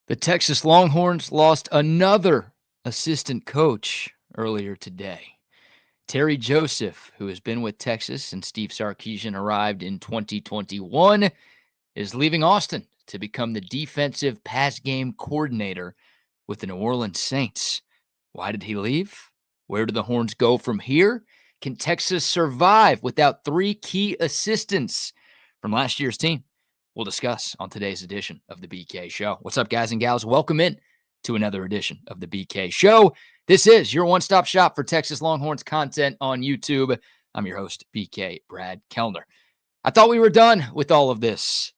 The Texas Longhorns lost another assistant coach earlier today. Terry Joseph, who has been with Texas since Steve Sarkisian arrived in 2021, is leaving Austin to become the defensive pass game coordinator with the New Orleans Saints. Why did he leave? Where do the Horns go from here? Can Texas survive without three key assistants from last year's team? We'll discuss on today's edition of the BK Show. What's up, guys and gals? Welcome in to another edition of the BK Show. This is your one-stop shop for Texas Longhorns content on YouTube. I'm your host, BK Brad Kellner. I thought we were done with all of this.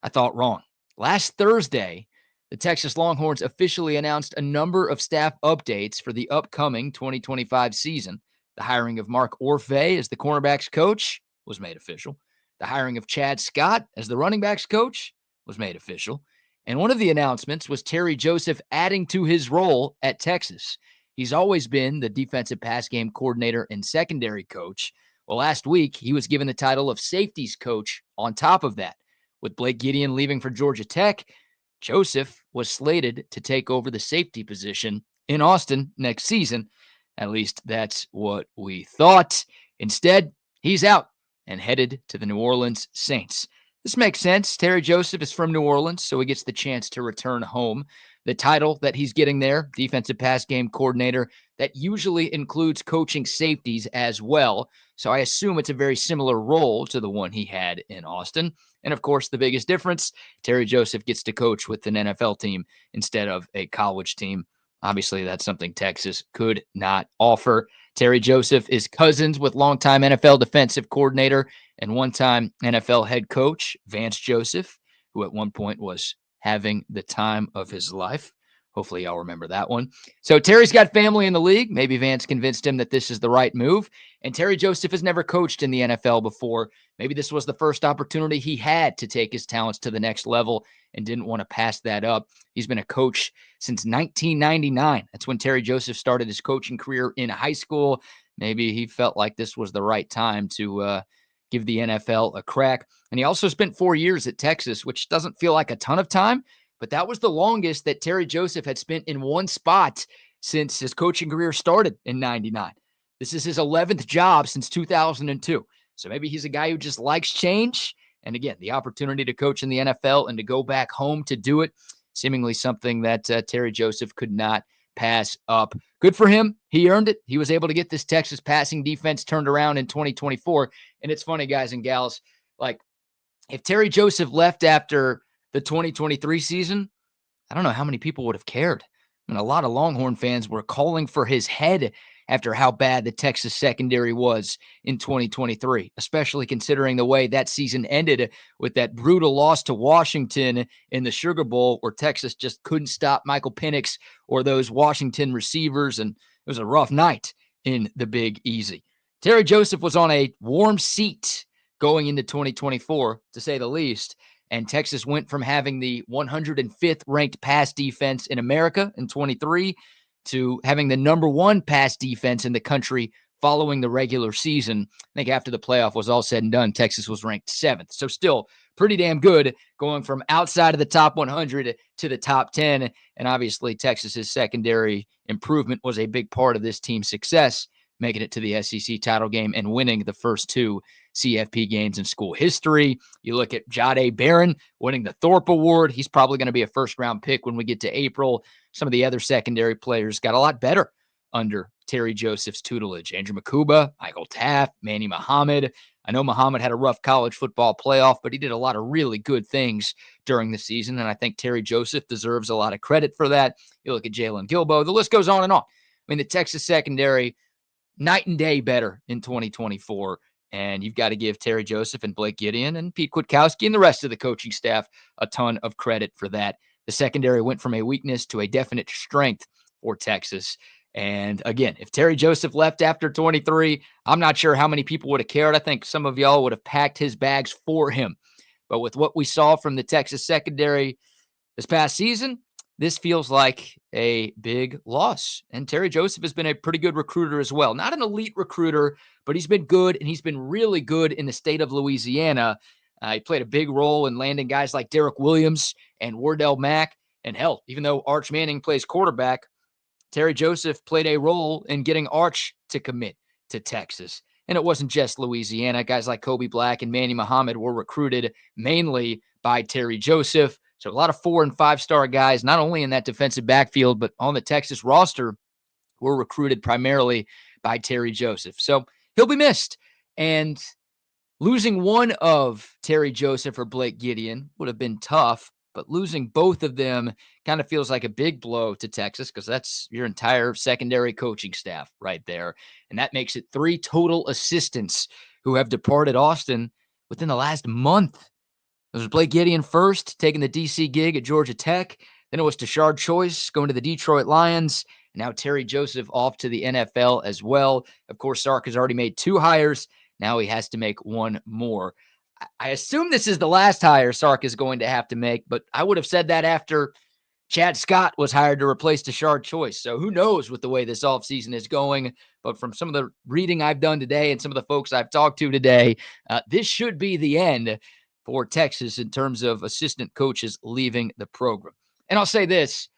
I thought wrong. Last Thursday, the Texas Longhorns officially announced a number of staff updates for the upcoming 2025 season. The hiring of Mark Orfe as the cornerbacks coach was made official. The hiring of Chad Scott as the running backs coach was made official. And one of the announcements was Terry Joseph adding to his role at Texas. He's always been the defensive pass game coordinator and secondary coach. Well, last week, he was given the title of safeties coach on top of that. With Blake Gideon leaving for Georgia Tech, Joseph was slated to take over the safety position in Austin next season. At least that's what we thought. Instead, he's out and headed to the New Orleans Saints. This makes sense. Terry Joseph is from New Orleans, so he gets the chance to return home. The title that he's getting there, defensive pass game coordinator, that usually includes coaching safeties as well. So I assume it's a very similar role to the one he had in Austin. And of course, the biggest difference, Terry Joseph gets to coach with an NFL team instead of a college team. Obviously, that's something Texas could not offer. Terry Joseph is cousins with longtime NFL defensive coordinator and one-time NFL head coach Vance Joseph, who at one point was having the time of his life. Hopefully, y'all remember that one. So Terry's got family in the league. Maybe Vance convinced him that this is the right move. And Terry Joseph has never coached in the NFL before. Maybe this was the first opportunity he had to take his talents to the next level and didn't want to pass that up. He's been a coach since 1999. That's when Terry Joseph started his coaching career in high school. Maybe he felt like this was the right time to give the NFL a crack. And he also spent 4 years at Texas, which doesn't feel like a ton of time, but that was the longest that Terry Joseph had spent in one spot since his coaching career started in 99. This is his 11th job since 2002. So maybe he's a guy who just likes change. And again, the opportunity to coach in the NFL and to go back home to do it, seemingly something that Terry Joseph could not pass up. Good for him. He earned it. He was able to get this Texas passing defense turned around in 2024. And it's funny, guys and gals, like if Terry Joseph left after the 2023 season, I don't know how many people would have cared. I mean, a lot of Longhorn fans were calling for his head after how bad the Texas secondary was in 2023, especially considering the way that season ended with that brutal loss to Washington in the Sugar Bowl, where Texas just couldn't stop Michael Penix or those Washington receivers. And it was a rough night in the Big Easy. Terry Joseph was on a warm seat going into 2024, to say the least. And Texas went from having the 105th ranked pass defense in America in 23 to having the number one pass defense in the country following the regular season. I think after the playoff was all said and done, Texas was ranked 7th. So still pretty damn good going from outside of the top 100 to the top 10. And obviously Texas's secondary improvement was a big part of this team's success, making it to the SEC title game and winning the first 2 CFP games in school history. You look at Jahdae Barron winning the Thorpe Award. He's probably going to be a first-round pick when we get to April. Some of the other secondary players got a lot better under Terry Joseph's tutelage. Andrew Makuba, Michael Taft, Manny Muhammad. I know Muhammad had a rough college football playoff, but he did a lot of really good things during the season, and I think Terry Joseph deserves a lot of credit for that. You look at Jalen Gilbo. The list goes on and on. I mean, the Texas secondary, night and day better in 2024. And you've got to give Terry Joseph and Blake Gideon and Pete Kwiatkowski and the rest of the coaching staff a ton of credit for that. The secondary went from a weakness to a definite strength for Texas. And again, if Terry Joseph left after 23, I'm not sure how many people would have cared. I think some of y'all would have packed his bags for him. But with what we saw from the Texas secondary this past season, this feels like a big loss. And Terry Joseph has been a pretty good recruiter as well. Not an elite recruiter, but he's been good, and he's been really good in the state of Louisiana. He played a big role in landing guys like Derek Williams and Wardell Mack. And hell, even though Arch Manning plays quarterback, Terry Joseph played a role in getting Arch to commit to Texas. And it wasn't just Louisiana. Guys like Kobe Black and Manny Muhammad were recruited mainly by Terry Joseph. So a lot of 4- and 5-star guys, not only in that defensive backfield, but on the Texas roster, were recruited primarily by Terry Joseph. So he'll be missed. And losing one of Terry Joseph or Blake Gideon would have been tough, but losing both of them kind of feels like a big blow to Texas because that's your entire secondary coaching staff right there. And that makes it 3 total assistants who have departed Austin within the last month. It was Blake Gideon first, taking the DC gig at Georgia Tech. Then it was Tashard Choice going to the Detroit Lions. And now Terry Joseph off to the NFL as well. Of course, Sark has already made 2 hires. Now he has to make 1 more. I assume this is the last hire Sark is going to have to make, but I would have said that after Chad Scott was hired to replace Tashard Choice. So who knows with the way this offseason is going. But from some of the reading I've done today and some of the folks I've talked to today, this should be the end for Texas in terms of assistant coaches leaving the program. And I'll say this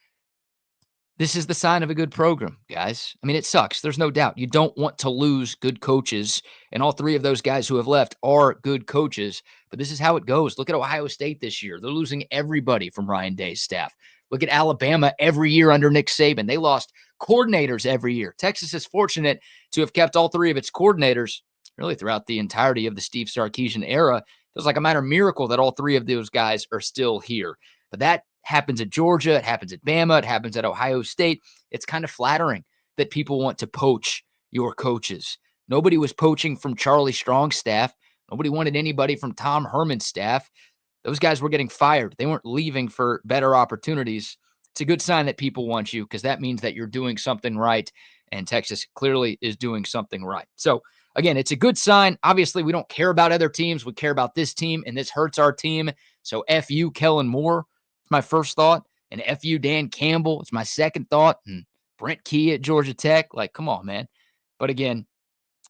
is the sign of a good program, guys. I mean, it sucks. There's no doubt. You don't want to lose good coaches. And all 3 of those guys who have left are good coaches. But this is how it goes. Look at Ohio State this year. They're losing everybody from Ryan Day's staff. Look at Alabama every year under Nick Saban. They lost coordinators every year. Texas is fortunate to have kept all 3 of its coordinators really throughout the entirety of the Steve Sarkisian era. It was like a minor miracle that all 3 of those guys are still here. But that happens at Georgia. It happens at Bama. It happens at Ohio State. It's kind of flattering that people want to poach your coaches. Nobody was poaching from Charlie Strong's staff. Nobody wanted anybody from Tom Herman's staff. Those guys were getting fired. They weren't leaving for better opportunities. It's a good sign that people want you because that means that you're doing something right. And Texas clearly is doing something right. So, again, it's a good sign. Obviously, we don't care about other teams. We care about this team, and this hurts our team. So, F you, Kellen Moore. It's my first thought. And F you, Dan Campbell. It's my second thought. And Brent Key at Georgia Tech. Like, come on, man. But again,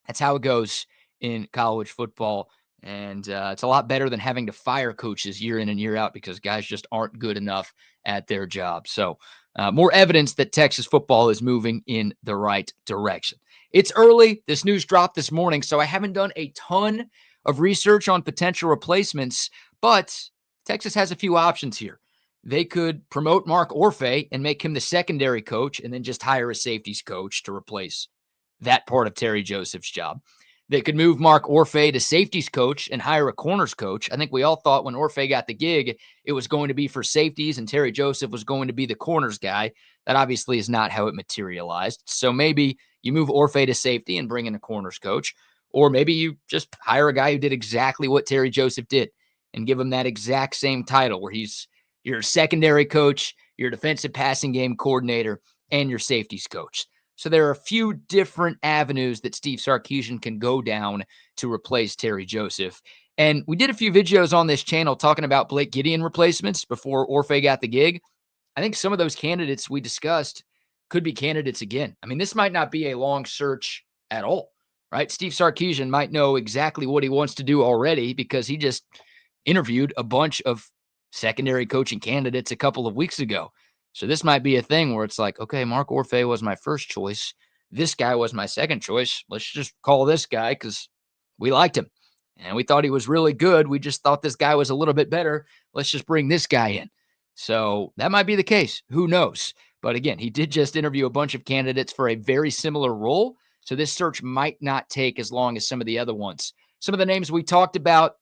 that's how it goes in college football. And it's a lot better than having to fire coaches year in and year out because guys just aren't good enough at their job. So more evidence that Texas football is moving in the right direction. It's early. This news dropped this morning, so I haven't done a ton of research on potential replacements, but Texas has a few options here. They could promote Mark Orfe and make him the secondary coach and then just hire a safeties coach to replace that part of Terry Joseph's job. They could move Mark Orfe to safeties coach and hire a corners coach. I think we all thought when Orfe got the gig, it was going to be for safeties and Terry Joseph was going to be the corners guy. That obviously is not how it materialized. So maybe you move Orfe to safety and bring in a corners coach, or maybe you just hire a guy who did exactly what Terry Joseph did and give him that exact same title where he's your secondary coach, your defensive passing game coordinator, and your safeties coach. So there are a few different avenues that Steve Sarkisian can go down to replace Terry Joseph. And we did a few videos on this channel talking about Blake Gideon replacements before Orfe got the gig. I think some of those candidates we discussed could be candidates again. I mean, this might not be a long search at all, right? Steve Sarkisian might know exactly what he wants to do already because he just interviewed a bunch of secondary coaching candidates a couple of weeks ago. So this might be a thing where it's like, okay, Mark Orfe was my first choice. This guy was my second choice. Let's just call this guy because we liked him and we thought he was really good. We just thought this guy was a little bit better. Let's just bring this guy in. So that might be the case. Who knows? But again, he did just interview a bunch of candidates for a very similar role. So this search might not take as long as some of the other ones. Some of the names we talked about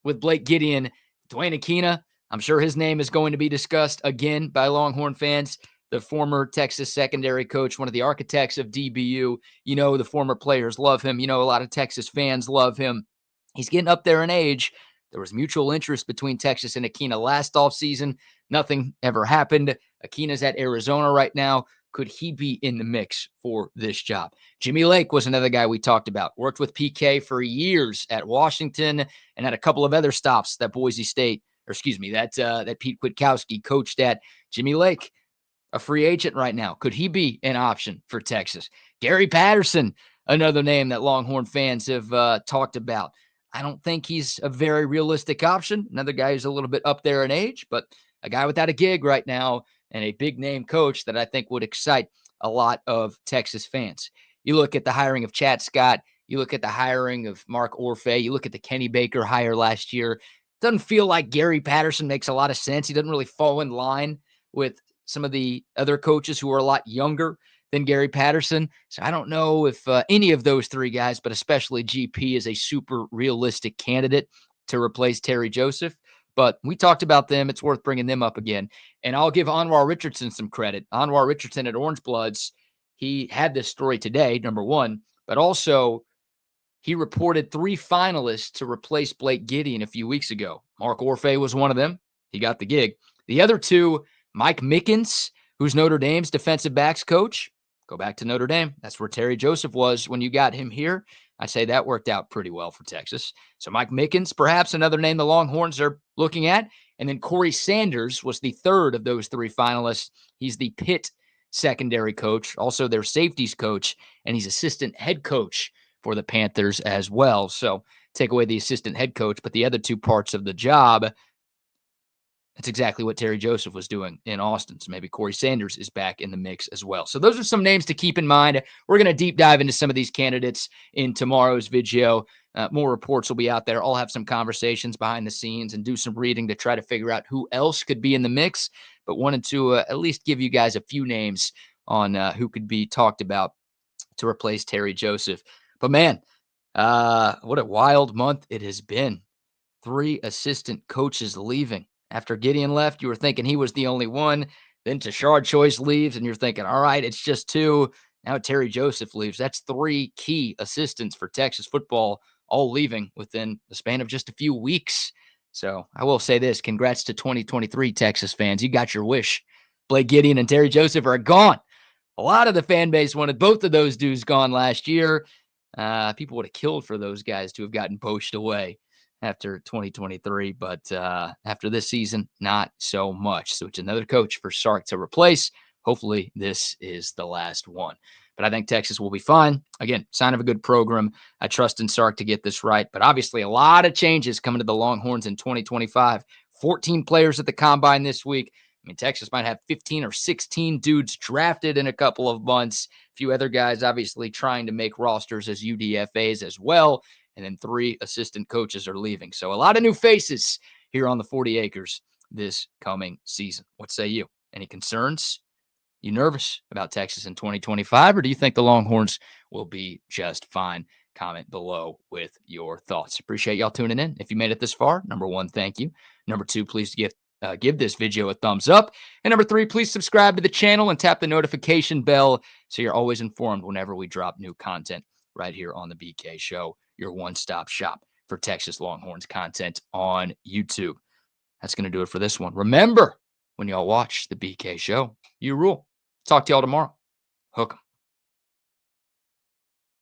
with Blake Gideon, Dwayne Aquina, I'm sure his name is going to be discussed again by Longhorn fans. The former Texas secondary coach, one of the architects of DBU. You know, the former players love him. You know, a lot of Texas fans love him. He's getting up there in age. There was mutual interest between Texas and Aquina last offseason. Nothing ever happened. Aquina's at Arizona right now. Could he be in the mix for this job? Jimmy Lake was another guy we talked about. Worked with PK for years at Washington and had a couple of other stops that Boise State, that Pete Kwiatkowski coached at. Jimmy Lake, a free agent right now. Could he be an option for Texas? Gary Patterson, another name that Longhorn fans have talked about. I don't think he's a very realistic option. Another guy who's a little bit up there in age, but a guy without a gig right now and a big name coach that I think would excite a lot of Texas fans. You look at the hiring of Chad Scott, you look at the hiring of Mark Orfe, you look at the Kenny Baker hire last year. Doesn't feel like Gary Patterson makes a lot of sense. He doesn't really fall in line with some of the other coaches who are a lot younger than Gary Patterson. So I don't know if any of those three guys, but especially GP, is a super realistic candidate to replace Terry Joseph. But we talked about them. It's worth bringing them up again. And I'll give Anwar Richardson some credit. Anwar Richardson at Orange Bloods, he had this story today, number one, but also he reported three finalists to replace Blake Gideon a few weeks ago. Mark Orfe was one of them. He got the gig. The other two, Mike Mickens, who's Notre Dame's defensive backs coach. Go back to Notre Dame. That's where Terry Joseph was when you got him here. I'd say that worked out pretty well for Texas. So Mike Mickens, perhaps another name the Longhorns are looking at. And then Corey Sanders was the third of those three finalists. He's the Pitt secondary coach, also their safeties coach, and he's assistant head coach for the Panthers as well. So take away the assistant head coach, but the other two parts of the job, that's exactly what Terry Joseph was doing in Austin. So maybe Corey Sanders is back in the mix as well. So those are some names to keep in mind. We're going to deep dive into some of these candidates in tomorrow's video. More reports will be out there. I'll have some conversations behind the scenes and do some reading to try to figure out who else could be in the mix, but wanted to at least give you guys a few names on who could be talked about to replace Terry Joseph. But man, what a wild month it has been. Three assistant coaches leaving. After Gideon left, you were thinking he was the only one. Then Tashard Choice leaves, and you're thinking, all right, it's just two. Now Terry Joseph leaves. That's three key assistants for Texas football, all leaving within the span of just a few weeks. So I will say this, congrats to 2023 Texas fans. You got your wish. Blake Gideon and Terry Joseph are gone. A lot of the fan base wanted both of those dudes gone last year. People would have killed for those guys to have gotten poached away after 2023. But after this season, not so much. So it's another coach for Sark to replace. Hopefully, this is the last one. But I think Texas will be fine. Again, sign of a good program. I trust in Sark to get this right. But obviously, a lot of changes coming to the Longhorns in 2025. 14 players at the combine this week. I mean, Texas might have 15 or 16 dudes drafted in a couple of months. A few other guys obviously trying to make rosters as UDFAs as well. And then three assistant coaches are leaving. So a lot of new faces here on the 40 acres this coming season. What say you? Any concerns? You nervous about Texas in 2025, or do you think the Longhorns will be just fine? Comment below with your thoughts. Appreciate y'all tuning in. If you made it this far, number one, thank you. Number two, please give this video a thumbs up. And number three, please subscribe to the channel and tap the notification bell so you're always informed whenever we drop new content right here on the BK Show, your one-stop shop for Texas Longhorns content on YouTube. That's going to do it for this one. Remember, when y'all watch the BK Show, you rule. Talk to y'all tomorrow. Hook 'em.